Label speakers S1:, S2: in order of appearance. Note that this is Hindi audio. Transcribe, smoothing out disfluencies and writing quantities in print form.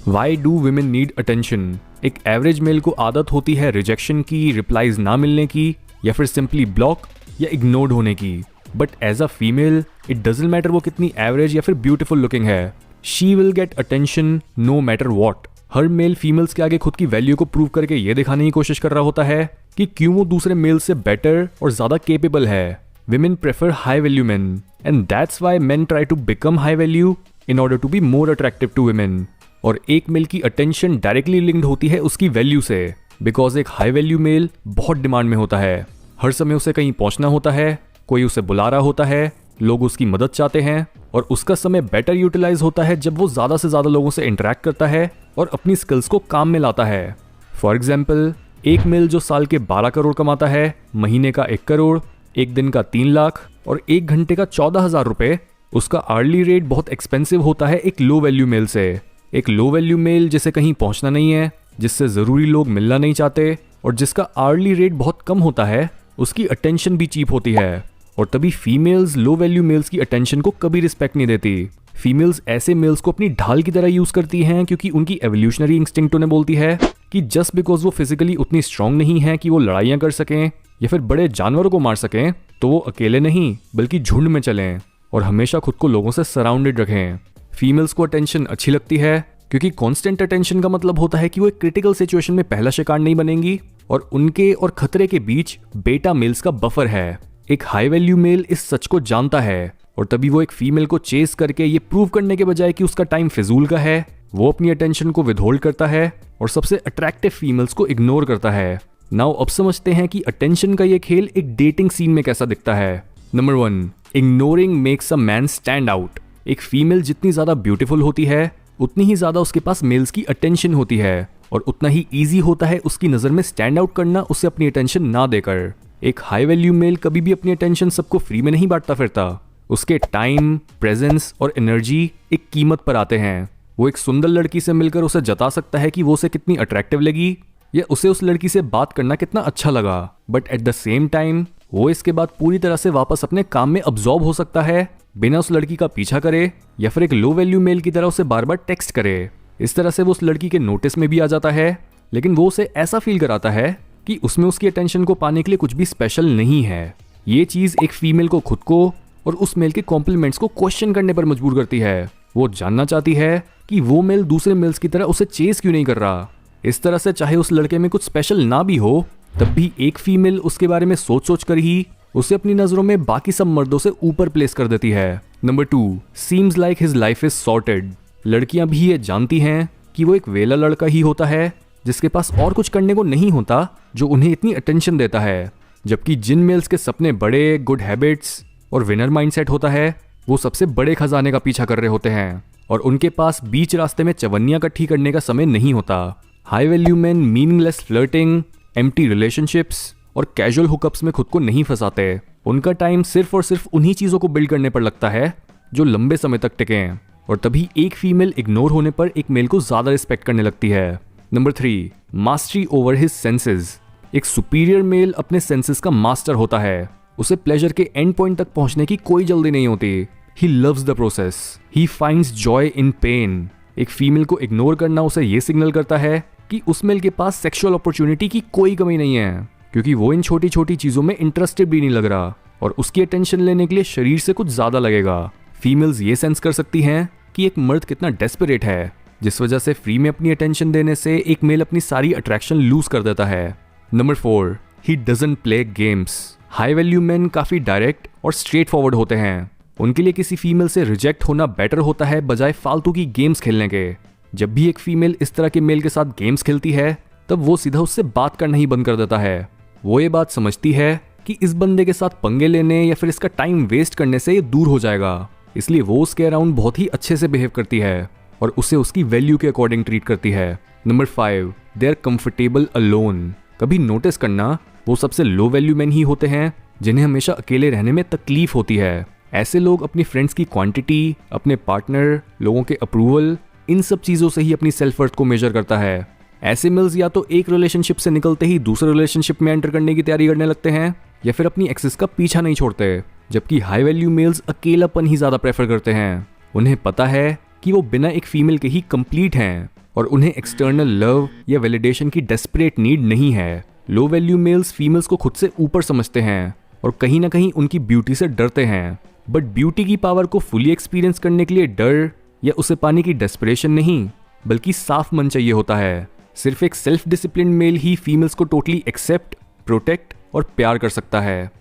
S1: Why do women need attention? एक एवरेज मेल को आदत होती है रिजेक्शन की, रिप्लाईज ना मिलने की, या फिर सिंपली ब्लॉक या इग्नोर्ड होने की। But as a female it doesn't matter वो कितनी एवरेज या फिर ब्यूटीफुल लुकिंग है, she will get attention no matter what. हर मेल फीमेल्स के आगे खुद की वैल्यू को प्रूव करके ये दिखाने की कोशिश कर रहा होता है कि क्यों वो दूसरे मेल से बेटर और ज्यादा केपेबल है। Women prefer high value men, and that's why men try to become high value in order to be more attractive to women. और एक मेल की अटेंशन डायरेक्टली लिंक्ड होती है उसकी वैल्यू से, बिकॉज एक हाई वैल्यू मेल बहुत डिमांड में होता है। हर समय उसे कहीं पहुंचना होता है, कोई उसे बुला रहा होता है, लोग उसकी मदद चाहते हैं, और उसका समय बेटर यूटिलाइज होता है जब वो ज्यादा से ज्यादा लोगों से इंटरेक्ट करता है और अपनी स्किल्स को काम में लाता है। फॉर एग्जाम्पल, एक मेल जो साल के 12 करोड़ कमाता है, महीने का 1 करोड़, एक दिन का 3 लाख और 1 घंटे का 14,000 रुपए, उसका आर्ली रेट बहुत एक्सपेंसिव होता है एक लो वैल्यू मेल से। एक लो वैल्यू मेल जिसे कहीं पहुंचना नहीं है, जिससे जरूरी लोग मिलना नहीं चाहते और जिसका आर्ली रेट बहुत कम होता है, उसकी अटेंशन भी चीप होती है। और तभी फीमेल्स लो वैल्यू मेल्स की अटेंशन को कभी रिस्पेक्ट नहीं देती। फीमेल्स ऐसे मेल्स को अपनी ढाल की तरह यूज करती हैं क्योंकि उनकी एवोल्यूशनरी इंस्टिंक्ट उन्हें बोलती है कि जस्ट बिकॉज वो फिजिकली उतनी स्ट्रांग नहीं है कि वो लड़ाइयां कर सकें या फिर बड़े जानवरों को मार सकें, तो वो अकेले नहीं बल्कि झुंड में चलें और हमेशा खुद को लोगों से सराउंडेड रखें। फीमेल्स को अटेंशन अच्छी लगती है क्योंकि कांस्टेंट अटेंशन का मतलब होता है कि वो एक क्रिटिकल सिचुएशन में पहला शिकार नहीं बनेंगी और उनके और खतरे के बीच बेटा मेल्स का बफर है। एक हाई वैल्यू मेल इस सच को जानता है और तभी वो एक फीमेल को चेस करके ये प्रूव करने के बजाय कि उसका टाइम फिजूल का है, वो अपनी अटेंशन को विदहोल्ड करता है और सबसे अट्रैक्टिव फीमेल्स को इग्नोर करता है। नाउ अब समझते हैं कि अटेंशन का ये खेल एक डेटिंग सीन में कैसा दिखता है। Number 1, ignoring makes a man stand out. एक फीमेल जितनी ज्यादा ब्यूटीफुल होती है उतनी ही ज्यादा उसके पास मेल्स की अटेंशन होती है और उतना ही ईजी होता है उसकी नजर में स्टैंड आउट करना उसे अपनी अटेंशन ना देकर। एक हाई वैल्यू मेल कभी भी अपनी अटेंशन सबको फ्री में नहीं बांटता फिरता। उसके टाइम, प्रेजेंस और एनर्जी एक कीमत पर आते हैं। वो एक सुंदर लड़की से मिलकर उसे जता सकता है कि वो उसे कितनी अट्रैक्टिव लगी या उसे उस लड़की से बात करना कितना अच्छा लगा, but at the same time वो इसके बाद पूरी तरह से वापस अपने काम में अब्सॉर्ब हो सकता है बिना उस लड़की का पीछा करे या फिर एक लो वैल्यू मेल की तरह उसे बार बार टेक्स्ट करे। इस तरह से वो उस लड़की के नोटिस में भी आ जाता है, लेकिन वो उसे ऐसा फील कराता है कि उसमें उसकी अटेंशन को पाने के लिए कुछ भी स्पेशल नहीं है। ये चीज एक फीमेल को खुद को और उस मेल के कॉम्प्लीमेंट्स को क्वेश्चन करने पर मजबूर करती है। वो जानना चाहती है कि वो मेल दूसरे मेल्स की तरह उसे चेस क्यों नहीं कर रहा। इस तरह से चाहे उस लड़के में कुछ स्पेशल ना भी हो, तब भी एक फीमेल उसके बारे में सोच सोच कर ही उसे अपनी नजरों में बाकी सब मर्दों से ऊपर प्लेस कर देती है। Number 2, seems like his life is sorted. लड़कियां भी ये जानती हैं कि वो एक वेला लड़का ही होता है जिसके पास और कुछ करने को नहीं होता जो उन्हें इतनी अटेंशन देता है, जबकि जिन मेल्स के सपने बड़े, गुड हैबिट्स और विनर माइंडसेट होता है, वो सबसे बड़े खजाने का पीछा कर रहे होते हैं और उनके पास बीच रास्ते में चवन्नियां इकट्ठी करने का समय नहीं होता। High value man meaningless flirting, empty relationships और कैजुअल हुकअप्स में खुद को नहीं फंसाते। उनका टाइम सिर्फ और सिर्फ उन्हीं चीजों को बिल्ड करने पर लगता है जो लंबे समय तक टिके। और तभी एक फीमेल इग्नोर होने पर एक मेल को ज्यादा रिस्पेक्ट करने लगती है। Number 3, mastery over his senses. एक सुपीरियर मेल अपने सेंसेस का मास्टर होता है। उसे प्लेजर के एंड पॉइंट तक पहुंचने की कोई जल्दी नहीं होती। He loves the process, he finds joy in pen. एक फीमेल को इग्नोर करना उसे ये सिग्नल करता है कि उस मेल के पास सेक्सुअल अपॉर्चुनिटी की कोई कमी नहीं है, क्योंकि वो इन छोटी छोटी चीजों में इंटरेस्टेड भी नहीं लग रहा और उसकी अटेंशन लेने के लिए शरीर से कुछ ज्यादा लगेगा। फीमेल्स ये सेंस कर सकती हैं कि एक मर्द कितना डेस्परेट है, जिस वजह से फ्री में अपनी अटेंशन देने से एक मेल अपनी सारी अट्रैक्शन लूज कर देता है। Number 4, he doesn't play games. High value main काफी डायरेक्ट और स्ट्रेट फॉरवर्ड होते हैं। उनके लिए किसी फीमेल से रिजेक्ट होना बेटर होता है बजाय फालतू की गेम्स खेलने के। जब भी एक फीमेल इस तरह के मेल के साथ गेम्स खेलती है, तब वो सीधा उससे बात करना ही बंद कर देता है। वो ये बात समझती है कि इस बंदे के साथ पंगे लेने या फिर इसका टाइम वेस्ट करने से ये दूर हो जाएगा, इसलिए वो उसके अराउंड बहुत ही अच्छे से बिहेव करती है और उसे उसकी वैल्यू के अकॉर्डिंग ट्रीट करती है। Number 5, they are comfortable alone. कभी नोटिस करना, वो सबसे लो वैल्यू मैन ही होते हैं जिन्हें हमेशा अकेले रहने में तकलीफ होती है। ऐसे लोग अपनी फ्रेंड्स की क्वांटिटी, अपने पार्टनर, लोगों के अप्रूवल, इन सब चीजों से ही अपनी सेल्फ वर्थ को मेजर करता है। ऐसे मेल्स या तो एक रिलेशनशिप से निकलते ही दूसरे रिलेशनशिप में एंटर करने की तैयारी करने लगते हैं या फिर अपनी एक्सेस का पीछा नहीं छोड़ते, जबकि हाई वैल्यू मेल्स अकेलापन ही ज्यादा प्रेफर करते हैं। उन्हें पता है कि वो बिना एक फीमेल के ही कंप्लीट हैं और उन्हें एक्सटर्नल लव या वैलिडेशन की डेस्परेट नीड नहीं है। लो वैल्यू मेल्स फीमेल्स को खुद से ऊपर समझते हैं और कहीं ना कहीं उनकी ब्यूटी से डरते हैं। बट ब्यूटी की पावर को फुली एक्सपीरियंस करने के लिए डर या उसे पाने की डेस्परेशन नहीं, बल्कि साफ मन चाहिए होता है। सिर्फ एक सेल्फ डिसिप्लिन मेल ही फीमेल्स को टोटली एक्सेप्ट, प्रोटेक्ट और प्यार कर सकता है।